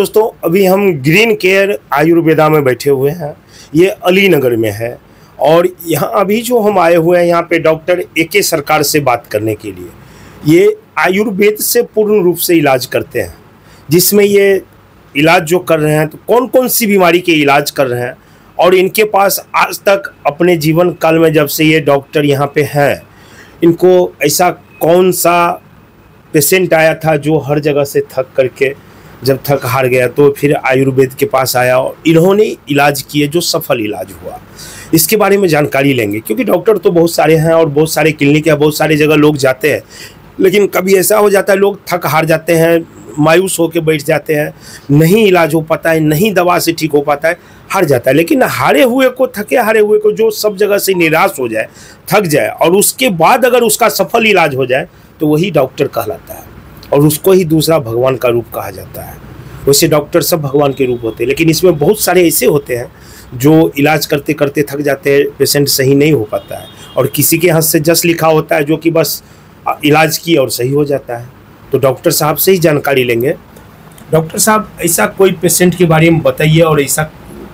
दोस्तों अभी हम ग्रीन केयर आयुर्वेदा में बैठे हुए हैं। ये अलीनगर में है और यहाँ अभी जो हम आए हुए हैं यहाँ पे डॉक्टर AK सरकार से बात करने के लिए। ये आयुर्वेद से पूर्ण रूप से इलाज करते हैं, जिसमें ये इलाज जो कर रहे हैं तो कौन कौन सी बीमारी के इलाज कर रहे हैं। और इनके पास आज तक अपने जीवन काल में जब से ये डॉक्टर यहाँ पे हैं, इनको ऐसा कौन सा पेशेंट आया था जो हर जगह से थक करके जब थक हार गया तो फिर आयुर्वेद के पास आया और इन्होंने इलाज किए जो सफल इलाज हुआ। इसके बारे में जानकारी लेंगे, क्योंकि डॉक्टर तो बहुत सारे हैं और बहुत सारे क्लिनिक है, बहुत सारी जगह लोग जाते हैं, लेकिन कभी ऐसा हो जाता है लोग थक हार जाते हैं, मायूस होकर बैठ जाते हैं, नहीं इलाज हो पाता है, नहीं दवा से ठीक हो पाता है, हार जाता है। लेकिन हारे हुए को, थके हारे हुए को जो सब जगह से निराश हो जाए, थक जाए और उसके बाद अगर उसका सफल इलाज हो जाए तो वही डॉक्टर कहलाता है और उसको ही दूसरा भगवान का रूप कहा जाता है। वैसे डॉक्टर सब भगवान के रूप होते हैं, लेकिन इसमें बहुत सारे ऐसे होते हैं जो इलाज करते करते थक जाते हैं, पेशेंट सही नहीं हो पाता है और किसी के हाथ से जस लिखा होता है जो कि बस इलाज किए और सही हो जाता है। तो डॉक्टर साहब से ही जानकारी लेंगे। डॉक्टर साहब, ऐसा कोई पेशेंट के बारे में बताइए, और ऐसा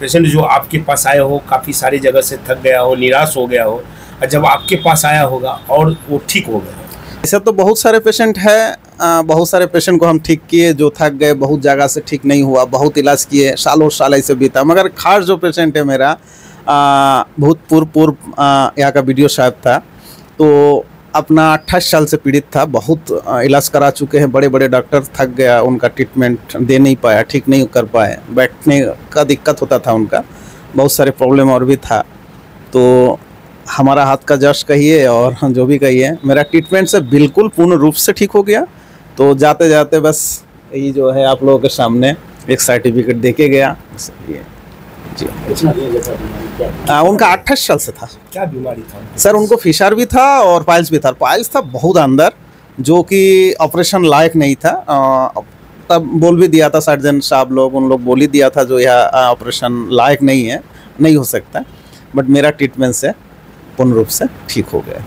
पेशेंट जो आपके पास आया हो, काफ़ी सारी जगह से थक गया हो, निराश हो गया हो, और जब आपके पास आया होगा और वो ठीक हो गया। ऐसा तो बहुत सारे पेशेंट है, बहुत सारे पेशेंट को हम ठीक किए जो थक गए, बहुत जगह से ठीक नहीं हुआ, बहुत इलाज किए, सालों साल ऐसे बीता। मगर खास जो पेशेंट है मेरा, भूतपूर्व यहाँ का BDO साहब था, तो अपना 28 साल से पीड़ित था, बहुत इलाज करा चुके हैं, बड़े बड़े डॉक्टर, थक गया, उनका ट्रीटमेंट दे नहीं पाया, ठीक नहीं कर पाए, बैठने का दिक्कत होता था उनका, बहुत सारे प्रॉब्लम और भी था। तो हमारा हाथ का जश कहिए और जो भी कहिए, मेरा ट्रीटमेंट से बिल्कुल पूर्ण रूप से ठीक हो गया। तो जाते जाते बस यही जो है आप लोगों के सामने एक सर्टिफिकेट देके गया। ये जी, उनका 28 साल से था। क्या बीमारी था सर? उनको फिशर भी था और पाइल्स भी था। पाइल्स था बहुत अंदर, जो कि ऑपरेशन लायक नहीं था। तब बोल भी दिया था सर्जन साहब लोग, उन लोग बोल ही दिया था जो यह ऑपरेशन लायक नहीं है, नहीं हो सकता। बट मेरा ट्रीटमेंट से पूर्ण रूप से ठीक हो गया।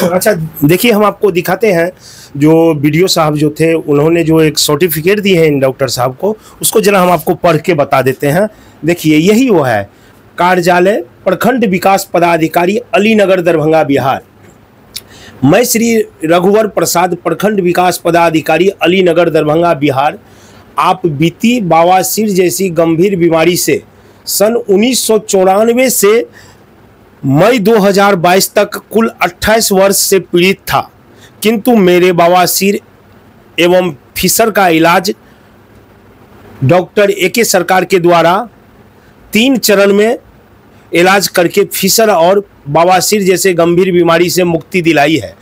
अच्छा, देखिए हम आपको दिखाते हैं जो BDO साहब जो थे, उन्होंने जो एक सर्टिफिकेट दी है इन डॉक्टर साहब को, उसको जरा हम आपको पढ़ के बता देते हैं। देखिए यही वो है, कार्यालय प्रखंड विकास पदाधिकारी अलीनगर दरभंगा बिहार। मैं श्री रघुवर प्रसाद, प्रखंड विकास पदाधिकारी अलीनगर दरभंगा बिहार, आप बीती बवासीर जैसी गंभीर बीमारी से सन 1994 से मई 2022 तक कुल 28 वर्ष से पीड़ित था, किंतु मेरे बवासीर एवं फिशर का इलाज डॉक्टर AK सरकार के द्वारा 3 चरण में इलाज करके फिशर और बवासीर जैसे गंभीर बीमारी से मुक्ति दिलाई है।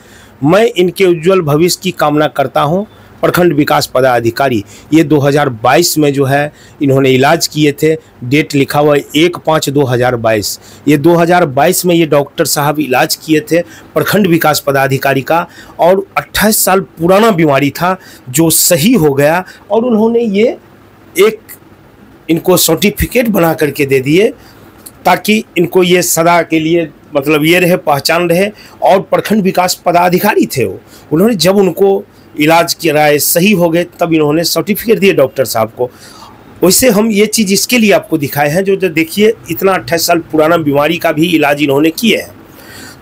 मैं इनके उज्जवल भविष्य की कामना करता हूं। प्रखंड विकास पदाधिकारी। ये 2022 में जो है इन्होंने इलाज किए थे, डेट लिखा हुआ 1/5/2022। ये 2022 में ये डॉक्टर साहब इलाज किए थे प्रखंड विकास पदाधिकारी का, और 28 साल पुराना बीमारी था जो सही हो गया, और उन्होंने ये एक इनको सर्टिफिकेट बना करके दे दिए ताकि इनको ये सदा के लिए मतलब ये रहे, पहचान रहे। और प्रखंड विकास पदाधिकारी थे वो, उन्होंने जब उनको इलाज कराए, सही हो गए, तब इन्होंने सर्टिफिकेट दिए डॉक्टर साहब को। वैसे हम ये चीज़ इसके लिए आपको दिखाए हैं जो देखिए इतना 28 साल पुराना बीमारी का भी इलाज इन्होंने किए हैं,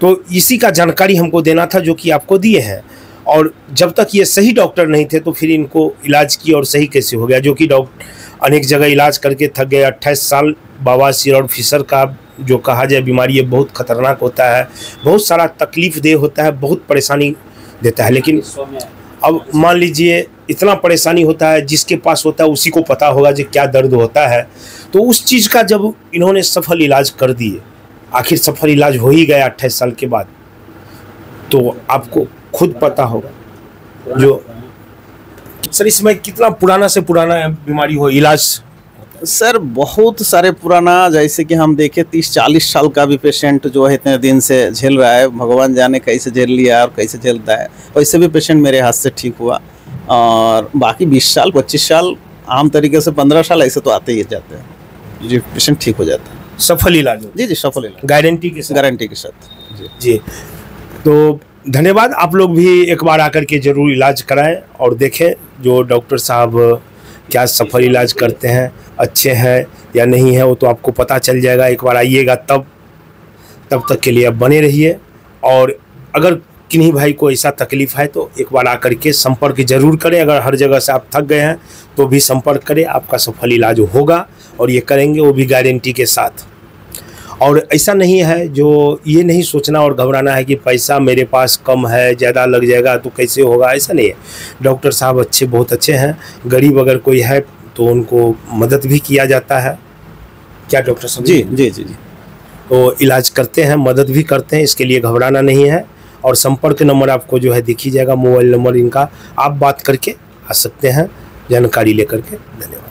तो इसी का जानकारी हमको देना था जो कि आपको दिए हैं। और जब तक ये सही डॉक्टर नहीं थे तो फिर इनको इलाज किया और सही कैसे हो गया, जो कि डॉक्टर अनेक जगह इलाज करके थक गए। 28 साल बवासीर और फिशर का जो कहा जाए बीमारी, ये बहुत खतरनाक होता है, बहुत सारा तकलीफ देह होता है, बहुत परेशानी देता है। लेकिन अब मान लीजिए इतना परेशानी होता है, जिसके पास होता है उसी को पता होगा जो क्या दर्द होता है। तो उस चीज़ का जब इन्होंने सफल इलाज कर दिए, आखिर सफल इलाज हो ही गया 28 साल के बाद, तो आपको खुद पता होगा। जो सर इसमें कितना पुराना से पुराना बीमारी हो इलाज? सर बहुत सारे पुराना, जैसे कि हम देखें 30-40 साल का भी पेशेंट जो है इतने दिन से झेल रहा है, भगवान जाने कैसे झेल लिया और कैसे झेलता है। वैसे भी पेशेंट मेरे हाथ से ठीक हुआ, और बाकी 20 साल 25 साल, आम तरीके से 15 साल ऐसे तो आते ही जाते हैं जी, पेशेंट ठीक हो जाता है। सफल इलाज? जी, सफल इलाज, गारंटी के साथ। गारंटी के साथ जी। तो धन्यवाद। आप लोग भी एक बार आकर के ज़रूर इलाज कराएं और देखें जो डॉक्टर साहब क्या सफल इलाज करते हैं, अच्छे हैं या नहीं है, वो तो आपको पता चल जाएगा। एक बार आइएगा तब तक के लिए आप बने रहिए। और अगर किन्हीं भाई को ऐसा तकलीफ़ है तो एक बार आकर के संपर्क ज़रूर करें। अगर हर जगह से आप थक गए हैं तो भी संपर्क करें, आपका सफल इलाज होगा और ये करेंगे वो भी गारंटी के साथ। और ऐसा नहीं है, जो ये नहीं सोचना और घबराना है कि पैसा मेरे पास कम है, ज़्यादा लग जाएगा तो कैसे होगा, ऐसा नहीं है। डॉक्टर साहब अच्छे, बहुत अच्छे हैं। गरीब अगर कोई है तो उनको मदद भी किया जाता है। क्या डॉक्टर साहब? जी जी जी जी। तो इलाज करते हैं, मदद भी करते हैं, इसके लिए घबराना नहीं है। और संपर्क नंबर आपको जो है दिख ही जाएगा, मोबाइल नंबर इनका, आप बात करके आ सकते हैं जानकारी लेकर के। धन्यवाद।